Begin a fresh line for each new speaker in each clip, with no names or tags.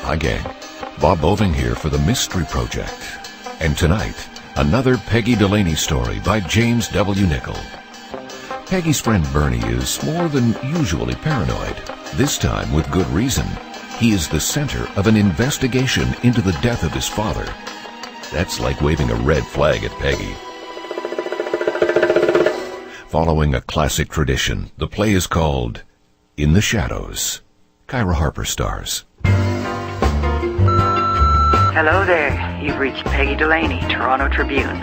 Hi, gang. Bob Boving here for the Mystery Project. And tonight, another Peggy Delaney story by James W. Nichol. Peggy's friend Bernie is more than usually paranoid, this time with good reason. He is the center of an investigation into the death of his father. That's like waving a red flag at Peggy. Following a classic tradition, the play is called In the Shadows. Kyra Harper stars.
Hello there. You've reached Peggy Delaney, Toronto Tribune.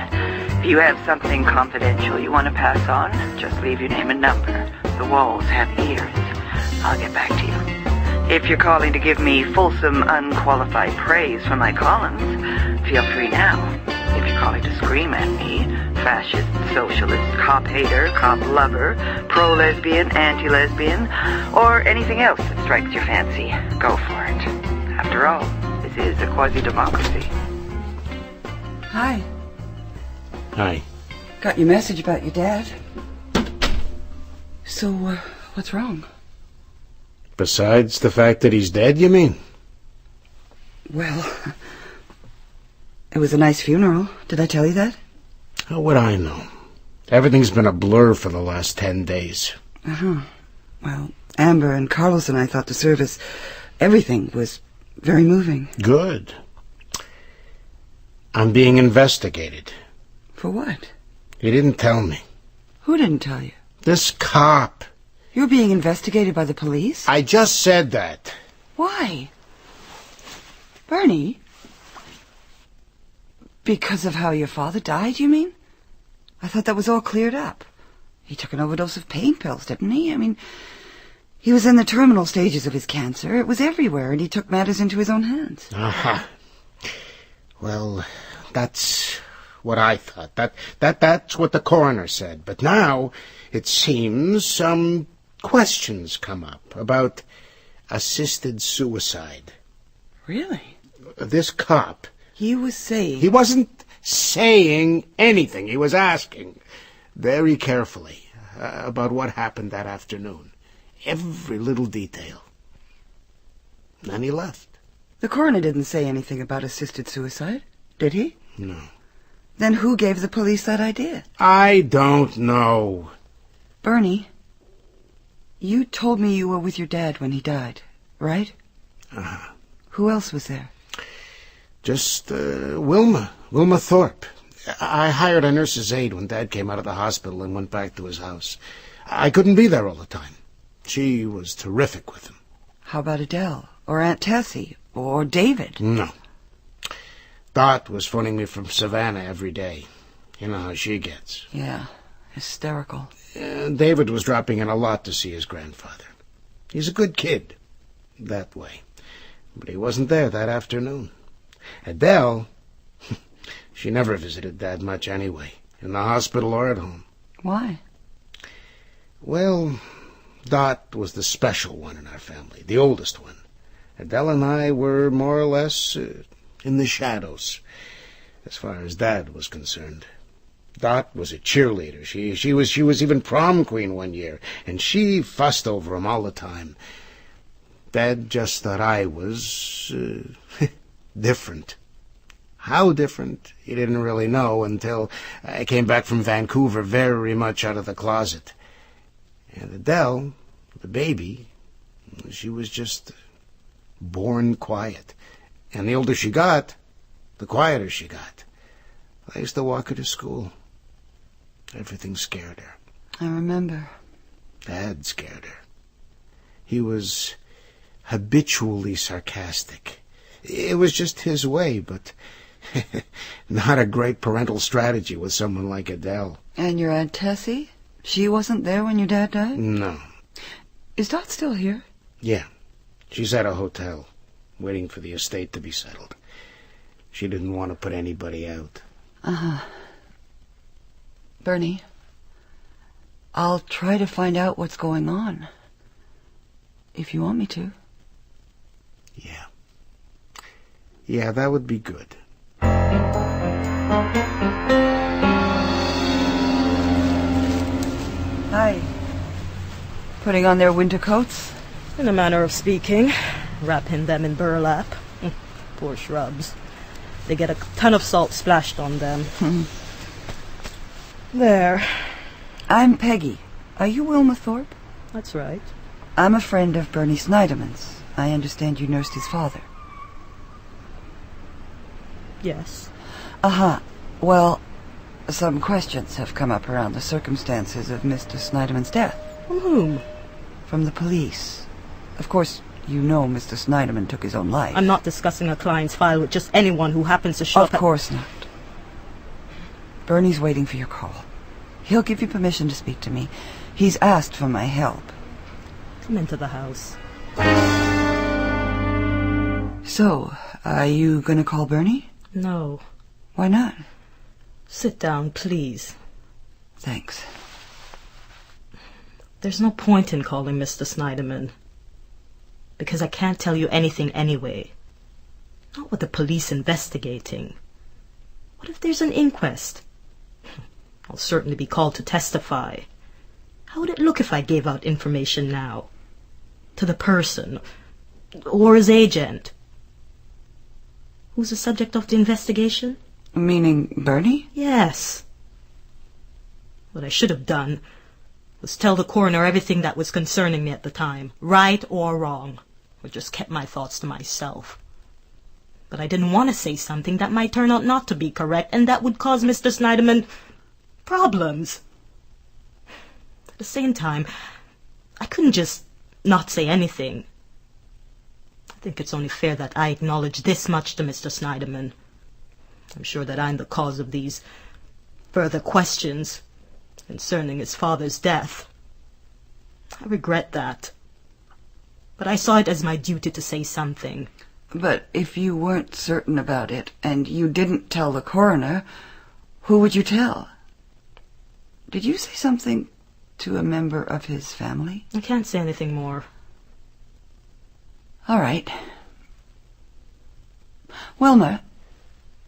If you have something confidential you want to pass on, just leave your name and number. The walls have ears. I'll get back to you. If you're calling to give me fulsome, unqualified praise for my columns, feel free now. If you're calling to scream at me, fascist, socialist, cop hater, cop lover, pro-lesbian, anti-lesbian, or anything else that strikes your fancy, go for it. After all, this is a quasi-democracy.
Hi.
Hi.
Got your message about your dad. So, what's wrong?
Besides the fact that he's dead, you mean?
Well, it was a nice funeral. Did I tell you that?
How would I know? Everything's been a blur for the last 10 days.
Uh-huh. Well, Amber and Carlos and I thought the service, everything was very moving.
Good. I'm being investigated.
For what?
He didn't tell me.
Who didn't tell you?
This cop.
You're being investigated by the police?
I just said that.
Why? Bernie? Because of how your father died, you mean? I thought that was all cleared up. He took an overdose of pain pills, didn't he? I mean, he was in the terminal stages of his cancer. It was everywhere, and he took matters into his own hands.
Aha. Well, that's what I thought. That's what the coroner said. But now, it seems some questions come up about assisted suicide.
Really?
This cop...
He was saying...
He wasn't saying anything. He was asking very carefully about what happened that afternoon. Every little detail. Then he left.
The coroner didn't say anything about assisted suicide, did he?
No.
Then who gave the police that idea?
I don't know.
Bernie, you told me you were with your dad when he died, right?
Uh-huh.
Who else was there?
Just Wilma Thorpe. I hired a nurse's aide when Dad came out of the hospital and went back to his house. I couldn't be there all the time. She was terrific with him.
How about Adele? Or Aunt Tessie? Or David?
No. Dot was phoning me from Savannah every day. You know how she gets.
Yeah, hysterical.
David was dropping in a lot to see his grandfather. He's a good kid, that way. But he wasn't there that afternoon. Adele, she never visited Dad much anyway, in the hospital or at home.
Why?
Well, Dot was the special one in our family, the oldest one. Adele and I were more or less in the shadows, as far as Dad was concerned. Dot was a cheerleader. She was even prom queen one year, and she fussed over him all the time. Dad just thought I was different. How different, he didn't really know until I came back from Vancouver very much out of the closet. And Adele, the baby, she was just born quiet. And the older she got, the quieter she got. I used to walk her to school. Everything scared her.
I remember.
Dad scared her. He was habitually sarcastic. It was just his way, but not a great parental strategy with someone like Adele.
And your Aunt Tessie? She wasn't there when your dad died?
No.
Is Dot still here?
Yeah. She's at a hotel, waiting for the estate to be settled. She didn't want to put anybody out.
Uh-huh. Bernie, I'll try to find out what's going on. If you want me to.
Yeah. Yeah, that would be good.
Hi. Putting on their winter coats?
In a manner of speaking. Wrapping them in burlap. Poor shrubs. They get a ton of salt splashed on them. There.
I'm Peggy. Are you Wilma Thorpe?
That's right.
I'm a friend of Bernie Sniderman's. I understand you nursed his father.
Yes.
Well, some questions have come up around the circumstances of Mr. Sniderman's death.
From whom?
From the police. Of course, you know Mr. Sniderman took his own life.
I'm not discussing a client's file with just anyone who happens to show up.
Of course not. Bernie's waiting for your call. He'll give you permission to speak to me. He's asked for my help.
Come into the house.
So, are you gonna call Bernie?
No.
Why not?
Sit down, please.
Thanks.
There's no point in calling Mr. Sniderman. Because I can't tell you anything anyway. Not with the police investigating. What if there's an inquest? I'll certainly be called to testify. How would it look if I gave out information now? To the person. Or his agent. Who's the subject of the investigation?
Meaning Bernie?
Yes. What I should have done was tell the coroner everything that was concerning me at the time, right or wrong, or just kept my thoughts to myself. But I didn't want to say something that might turn out not to be correct, and that would cause Mr. Sniderman problems. At the same time, I couldn't just not say anything. I think it's only fair that I acknowledge this much to Mr. Sniderman. I'm sure that I'm the cause of these further questions concerning his father's death. I regret that. But I saw it as my duty to say something.
But if you weren't certain about it, and you didn't tell the coroner, who would you tell? Did you say something to a member of his family?
I can't say anything more.
All right. Wilma,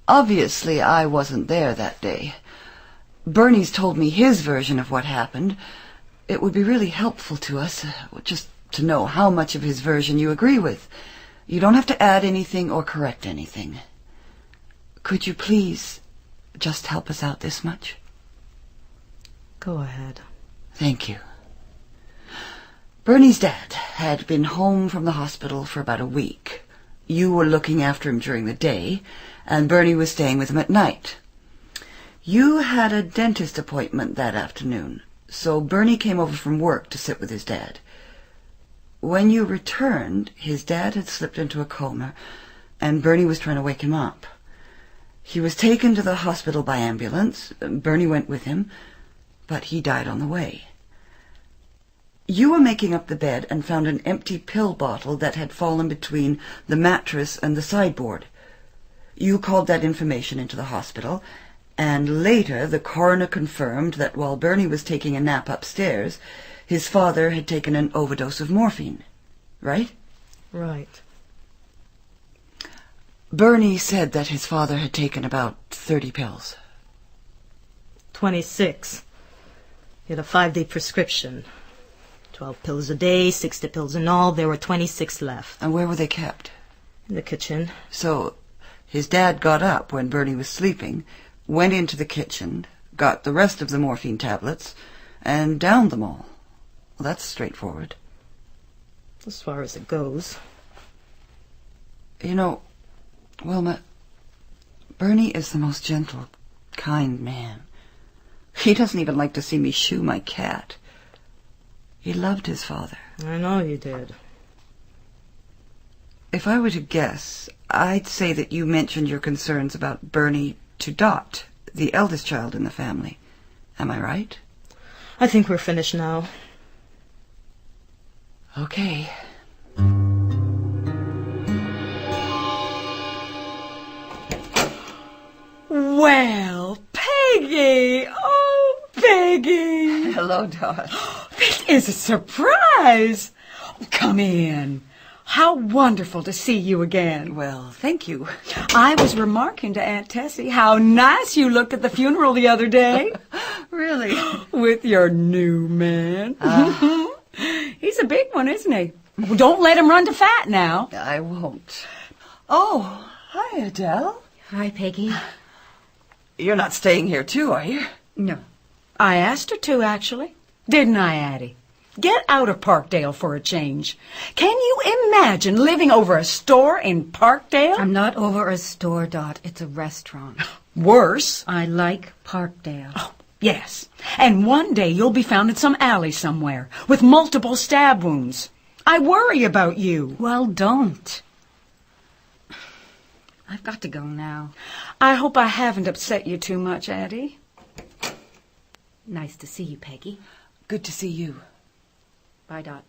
obviously I wasn't there that day. Bernie's told me his version of what happened. It would be really helpful to us, just to know how much of his version you agree with. You don't have to add anything or correct anything. Could you please just help us out this much?
Go ahead.
Thank you. Bernie's dad had been home from the hospital for about a week. You were looking after him during the day, and Bernie was staying with him at night. You had a dentist appointment that afternoon, so Bernie came over from work to sit with his dad. When you returned, his dad had slipped into a coma, and Bernie was trying to wake him up. He was taken to the hospital by ambulance. Bernie went with him, but he died on the way. You were making up the bed and found an empty pill bottle that had fallen between the mattress and the sideboard. You called that information into the hospital, and later the coroner confirmed that while Bernie was taking a nap upstairs, his father had taken an overdose of morphine. Right?
Right.
Bernie said that his father had taken about 30 pills.
26. He had a 5-day prescription. 12 pills a day, 60 pills in all. There were 26 left.
And where were they kept?
In the kitchen.
So his dad got up when Bernie was sleeping, went into the kitchen, got the rest of the morphine tablets, and downed them all. Well, that's straightforward.
As far as it goes.
You know, Wilma, Bernie is the most gentle, kind man. He doesn't even like to see me shoe my cat. He loved his father.
I know you did.
If I were to guess, I'd say that you mentioned your concerns about Bernie to Dot, the eldest child in the family. Am I right?
I think we're finished now.
Okay.
Well, Peggy! Oh, Peggy!
Hello, Dot.
This is a surprise! Come in. How wonderful to see you again.
Well, thank you.
I was remarking to Aunt Tessie how nice you looked at the funeral the other day.
Really?
With your new man. He's a big one, isn't he? Well, don't let him run to fat now.
I won't. Oh, Hi, Adele.
Hi, Peggy.
You're not staying here too, are you?
No. I asked her to, actually. Didn't I, Addie? Get out of Parkdale for a change. Can you imagine living over a store in Parkdale?
I'm not over a store, Dot. It's a restaurant.
Worse.
I like Parkdale.
Oh, yes. And one day you'll be found in some alley somewhere with multiple stab wounds. I worry about you.
Well, don't. I've got to go now.
I hope I haven't upset you too much, Addie.
Nice to see you, Peggy.
Good to see you.
Bye, Dot.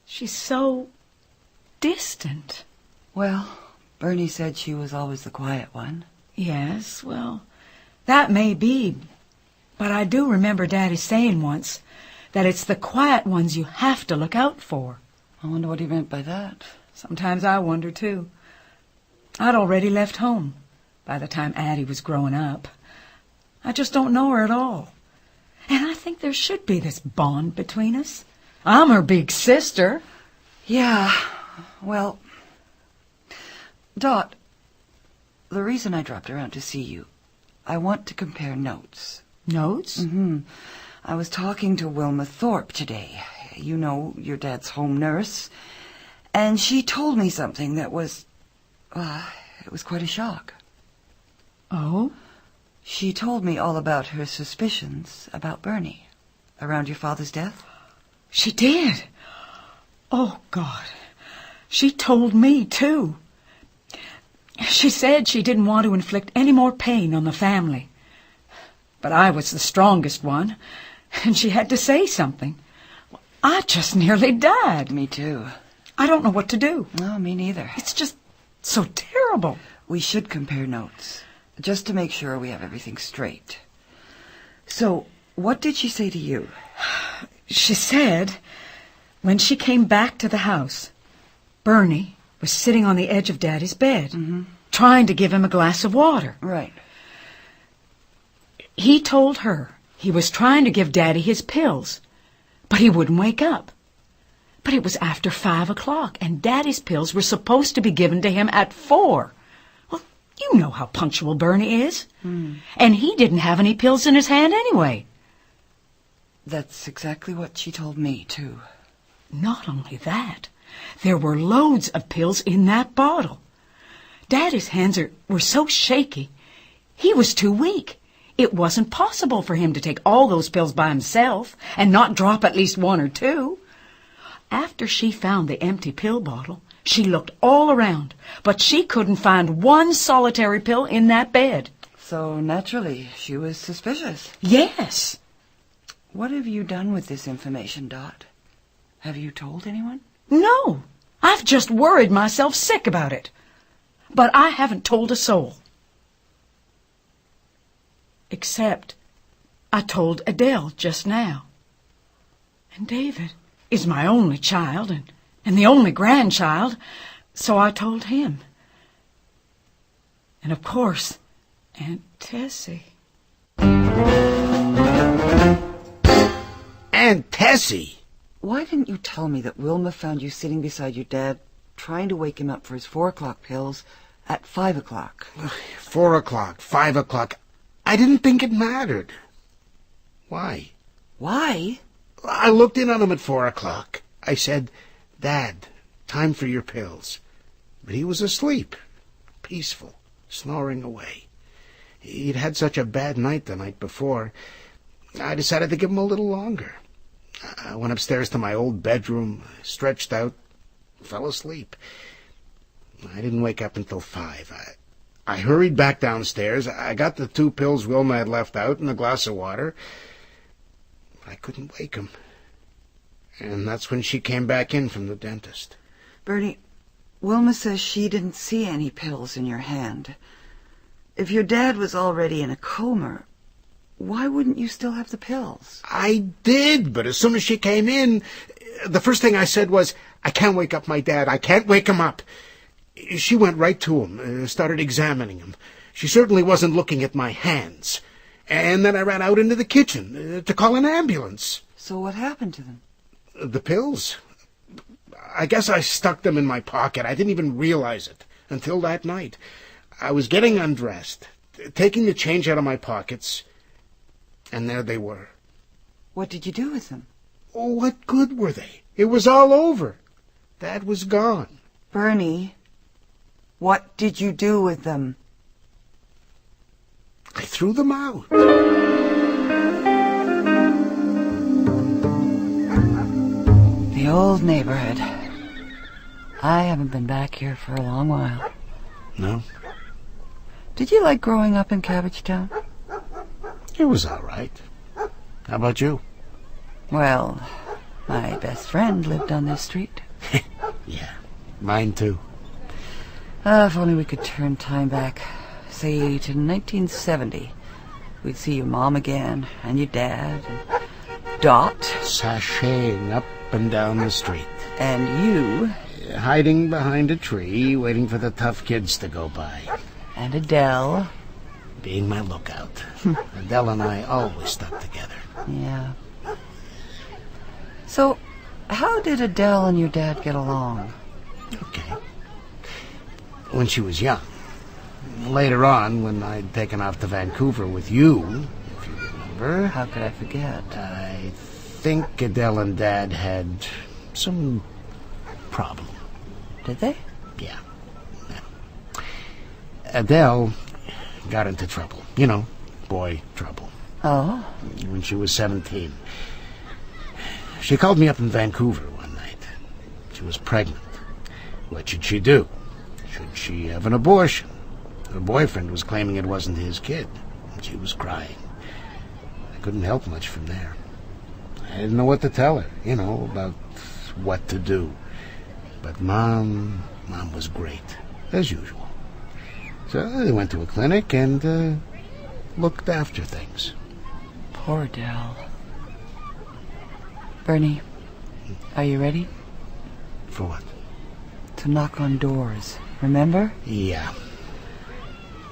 She's so distant.
Well, Bernie said she was always the quiet one.
Yes, well, that may be. But I do remember Daddy saying once that it's the quiet ones you have to look out for.
I wonder what he meant by that.
Sometimes I wonder, too. I'd already left home by the time Addie was growing up. I just don't know her at all. And I think there should be this bond between us. I'm her big sister.
Yeah, well, Dot, the reason I dropped around to see you, I want to compare notes.
Notes?
Mm-hmm. I was talking to Wilma Thorpe today. You know, your dad's home nurse. And she told me something that was, it was quite a shock.
Oh?
She told me all about her suspicions about Bernie around your father's death.
She did? Oh, God. She told me, too. She said she didn't want to inflict any more pain on the family. But I was the strongest one, and she had to say something. I just nearly died.
Me too.
I don't know what to do.
No, me neither.
It's just so terrible.
We should compare notes, just to make sure we have everything straight. So, what did she say to you?
She said, when she came back to the house, Bernie was sitting on the edge of Daddy's bed, trying to give him a glass of water.
Right.
He told her he was trying to give Daddy his pills, but he wouldn't wake up. But it was after 5 o'clock, and Daddy's pills were supposed to be given to him at 4. Well, you know how punctual Bernie is. And he didn't have any pills in his hand anyway.
That's exactly what she told me, too.
Not only that, there were loads of pills in that bottle. Daddy's hands were so shaky, he was too weak. It wasn't possible for him to take all those pills by himself and not drop at least 1 or 2. After she found the empty pill bottle, she looked all around, but she couldn't find one solitary pill in that bed.
So, naturally, she was suspicious.
Yes.
What have you done with this information, Dot? Have you told anyone?
No. I've just worried myself sick about it. But I haven't told a soul. Except I told Adele just now. And David is my only child and the only grandchild, so I told him. And of course, Aunt Tessie.
Aunt Tessie?
Why didn't you tell me that Wilma found you sitting beside your dad, trying to wake him up for his 4 o'clock pills at 5 o'clock?
4 o'clock, 5 o'clock. I didn't think it mattered. Why?
Why?
I looked in on him at 4 o'clock. I said, Dad, time for your pills. But he was asleep, peaceful, snoring away. He'd had such a bad night the night before. I decided to give him a little longer. I went upstairs to my old bedroom, stretched out, fell asleep. I didn't wake up until 5. I hurried back downstairs. I got the 2 pills Wilma had left out and a glass of water. But I couldn't wake him. And that's when she came back in from the dentist.
Bernie, Wilma says she didn't see any pills in your hand. If your dad was already in a coma, why wouldn't you still have the pills?
I did, but as soon as she came in, the first thing I said was, I can't wake up my dad. I can't wake him up. She went right to him, started examining him. She certainly wasn't looking at my hands. And then I ran out into the kitchen to call an ambulance.
So what happened to them?
The pills? I guess I stuck them in my pocket. I didn't even realize it until that night. I was getting undressed, taking the change out of my pockets, and there they were.
What did you do with them?
Oh, what good were they? It was all over. Dad was gone.
Bernie, what did you do with them?
I threw them out.
The old neighborhood. I haven't been back here for a long while.
No?
Did you like growing up in Cabbagetown?
It was all right. How about you?
Well, my best friend lived on this street.
Yeah, mine too.
If only we could turn time back, say, to 1970. We'd see your mom again, and your dad, and Dot.
Sashaying up and down the street.
And you.
Hiding behind a tree, waiting for the tough kids to go by.
And Adele.
Being my lookout. Adele and I always stuck together.
Yeah. So, how did Adele and your dad get along?
Okay. When she was young. Later on, when I'd taken off to Vancouver with you, if you remember.
How could I forget?
I think Adele and Dad had some problem.
Did they?
Yeah. Adele got into trouble. You know, boy trouble.
Oh?
When she was 17. She called me up in Vancouver one night. She was pregnant. What should she do? Should she have an abortion? Her boyfriend was claiming it wasn't his kid. And she was crying. I couldn't help much from there. I didn't know what to tell her, you know, about what to do. But Mom was great, as usual. So they went to a clinic and looked after things.
Poor Adele. Bernie, are you ready?
For what?
To knock on doors, remember?
Yeah.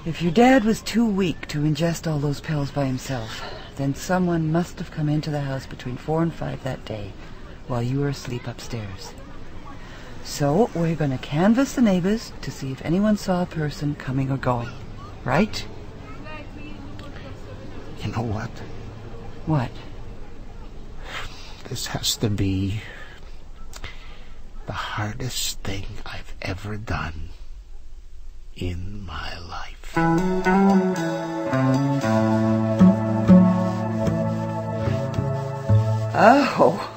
If your dad was too weak to ingest all those pills by himself, then someone must have come into the house between 4 and 5 that day while you were asleep upstairs. So we're going to canvass the neighbors to see if anyone saw a person coming or going. Right?
You know what?
What?
This has to be the hardest thing I've ever done in my life.
Oh.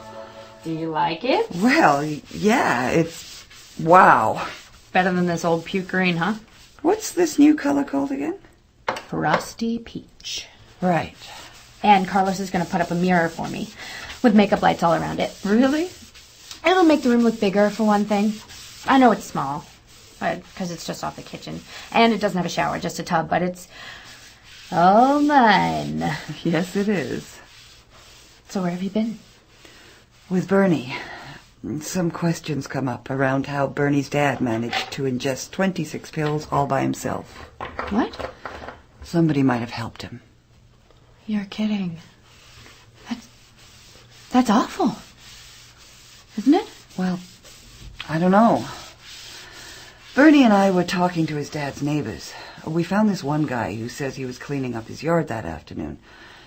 Do you like it?
Well, yeah, it's... wow.
Better than this old puke green, huh?
What's this new color called again?
Frosty peach.
Right.
And Carlos is going to put up a mirror for me with makeup lights all around it.
Really?
It'll make the room look bigger, for one thing. I know it's small, but because it's just off the kitchen. And it doesn't have a shower, just a tub, but it's all mine.
Yes, it is.
So where have you been?
With Bernie. Some questions come up around how Bernie's dad managed to ingest 26 pills all by himself.
What?
Somebody might have helped him.
You're kidding. That's awful. Isn't it?
Well, I don't know. Bernie and I were talking to his dad's neighbors. We found this one guy who says he was cleaning up his yard that afternoon.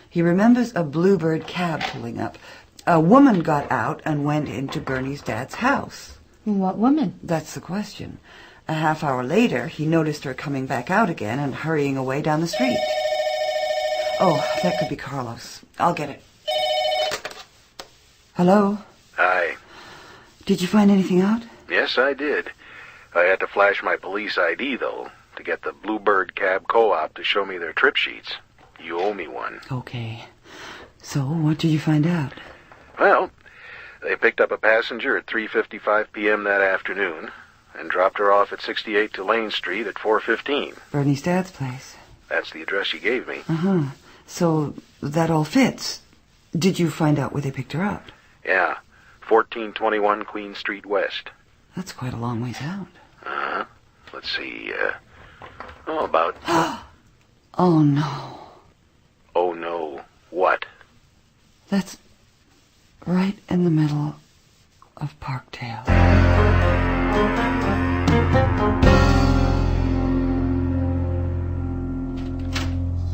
He remembers a bluebird cab pulling up. A woman got out and went into Bernie's dad's house.
What woman?
That's the question. A half hour later, he noticed her coming back out again and hurrying away down the street. Oh, that could be Carlos. I'll get it. Hello?
Hi.
Did you find anything out?
Yes, I did. I had to flash my police ID, though, to get the Bluebird Cab Co-op to show me their trip sheets. You owe me one.
Okay. So, what did you find out?
Well, they picked up a passenger at 3:55 p.m. that afternoon and dropped her off at 68 Tulane Street at 4:15.
Bernie's dad's place.
That's the address you gave me.
Uh-huh. So, that all fits. Did you find out where they picked her up?
Yeah, 1421 Queen Street West.
That's quite a long ways out.
Uh-huh. Let's see, about...
Oh, no.
Oh, no. What?
That's right in the middle of Parkdale.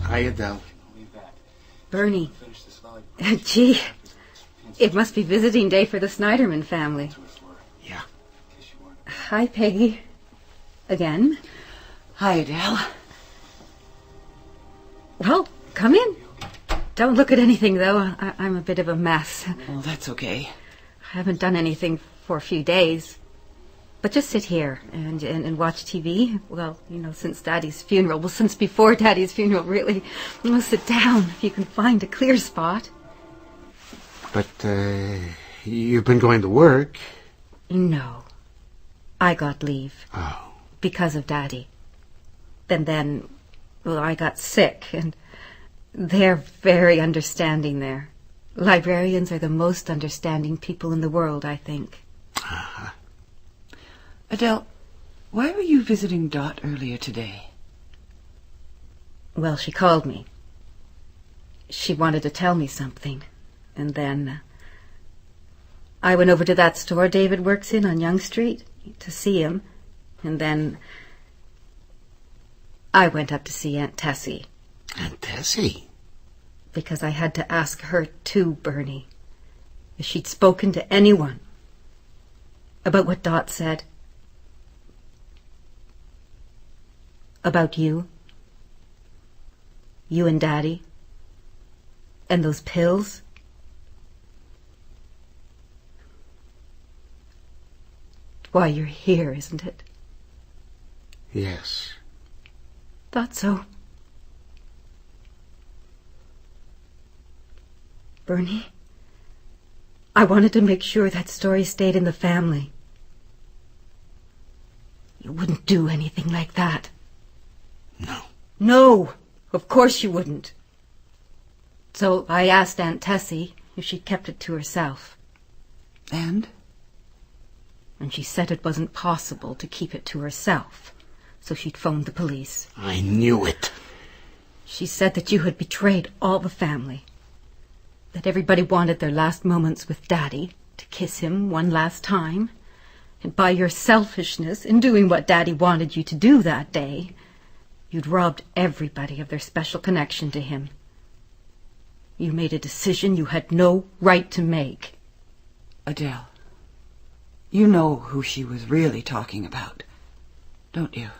Hi, Adele.
Bernie. Gee, it must be visiting day for the Sniderman family.
Yeah.
Hi, Peggy. Again.
Hi, Adele.
Well, come in. Don't look at anything, though. I'm a bit of a mess.
Well, that's okay.
I haven't done anything for a few days. But just sit here and watch TV. Well, since Daddy's funeral. Well, since before Daddy's funeral, really. Well, sit down if you can find a clear spot.
But, you've been going to work.
No. I got leave.
Oh.
Because of Daddy. And then, I got sick, and they're very understanding there. Librarians are the most understanding people in the world, I think.
Uh-huh.
Adele, why were you visiting Dot earlier today?
Well, she called me. She wanted to tell me something. And then I went over to that store David works in on Young Street to see him. And then I went up to see Aunt Tessie.
Aunt Tessie?
Because I had to ask her too, Bernie, if she'd spoken to anyone about what Dot said. About you. You and Daddy. And those pills. Why you're here, isn't it?
Yes.
Thought so. Bernie, I wanted to make sure that story stayed in the family. You wouldn't do anything like that.
No.
No, of course you wouldn't. So I asked Aunt Tessie if she'd kept it to herself.
And?
And she said it wasn't possible to keep it to herself, so she'd phoned the police.
I knew it.
She said that you had betrayed all the family, that everybody wanted their last moments with Daddy, to kiss him one last time, and by your selfishness in doing what Daddy wanted you to do that day, you'd robbed everybody of their special connection to him. You made a decision you had no right to make.
Adele, you know who she was really talking about, don't you?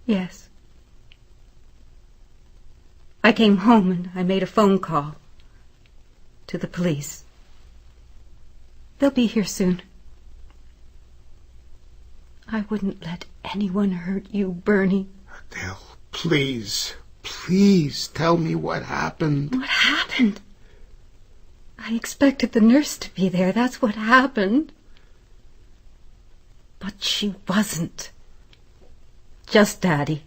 Yes. I came home and I made a phone call to the police. They'll be here soon. I wouldn't let anyone hurt you, Bernie.
Adele, please, please tell me what happened.
What happened? I expected the nurse to be there. That's what happened. But she wasn't. Just Daddy.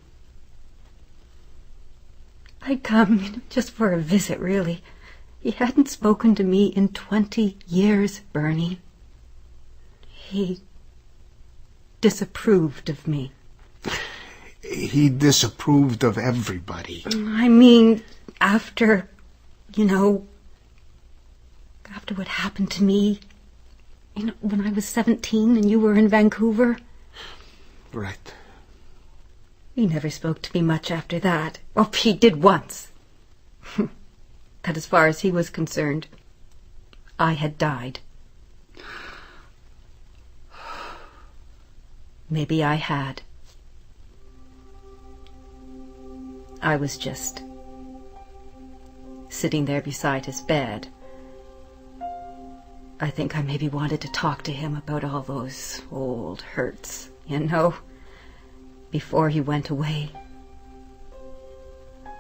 I'd come just for a visit, really. He hadn't spoken to me in 20 years, Bernie. He disapproved of me.
He disapproved of everybody.
I mean, after what happened to me, when I was 17 and you were in Vancouver.
Right.
He never spoke to me much after that. Oh, he did once. But as far as he was concerned, I had died. Maybe I had. I was just sitting there beside his bed. I think I maybe wanted to talk to him about all those old hurts, before he went away.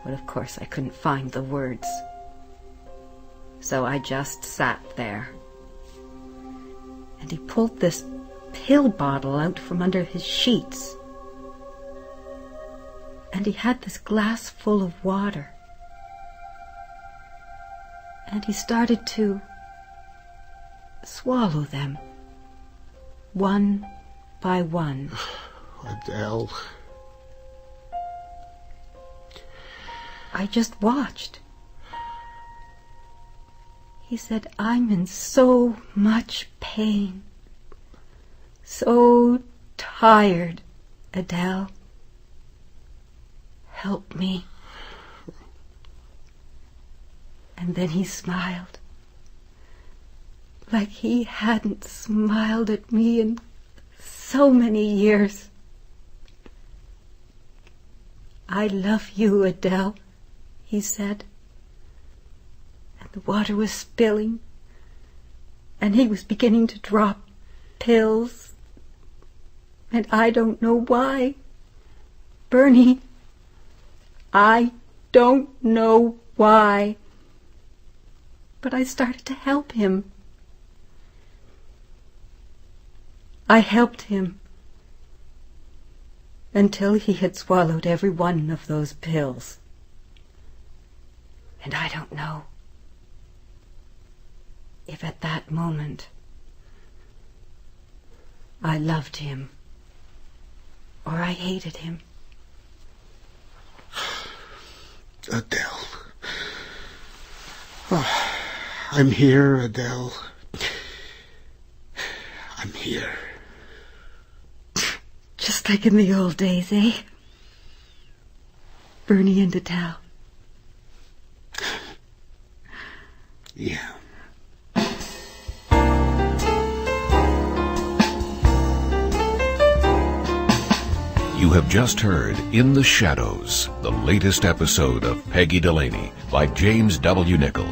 But of course I couldn't find the words. So I just sat there. And he pulled this pill bottle out from under his sheets. And he had this glass full of water. And he started to swallow them, one by one.
Adele.
I just watched.
He said, "I'm in so much pain. So tired, Adele. Help me." And then he smiled, like he hadn't smiled at me in so many years. "I love you, Adele," he said. And the water was spilling, and he was beginning to drop pills, and I don't know why. Bernie, I don't know why. But I started to help him. I helped him until he had swallowed every one of those pills. And I don't know if at that moment I loved him or I hated him.
Adele. Oh, I'm here, Adele. I'm here.
Just like in the old days, eh? Bernie and Adele.
Yeah.
You have just heard In the Shadows, the latest episode of Peggy Delaney by James W. Nichol.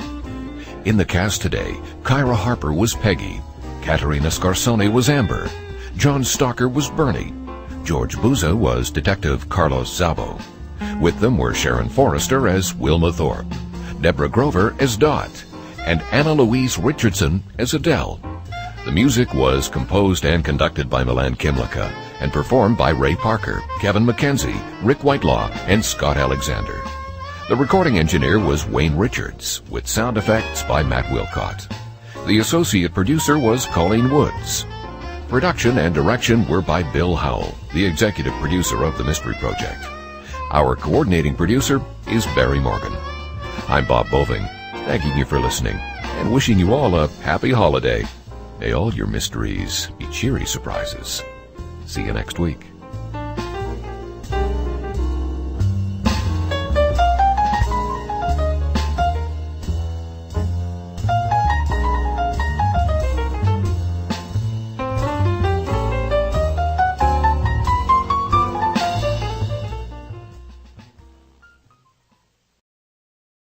In the cast today, Kyra Harper was Peggy, Caterina Scorsone was Amber, John Stalker was Bernie, George Buza was Detective Carlos Szabo. With them were Sharon Forrester as Wilma Thorpe, Deborah Grover as Dot, and Anna Louise Richardson as Adele. The music was composed and conducted by Milan Kimlicka and performed by Ray Parker, Kevin McKenzie, Rick Whitelaw, and Scott Alexander. The recording engineer was Wayne Richards, with sound effects by Matt Wilcott. The associate producer was Colleen Woods. Production and direction were by Bill Howell, the executive producer of the Mystery Project. Our coordinating producer is Barry Morgan. I'm Bob Boving, thanking you for listening and wishing you all a happy holiday. May all your mysteries be cheery surprises. See you next week.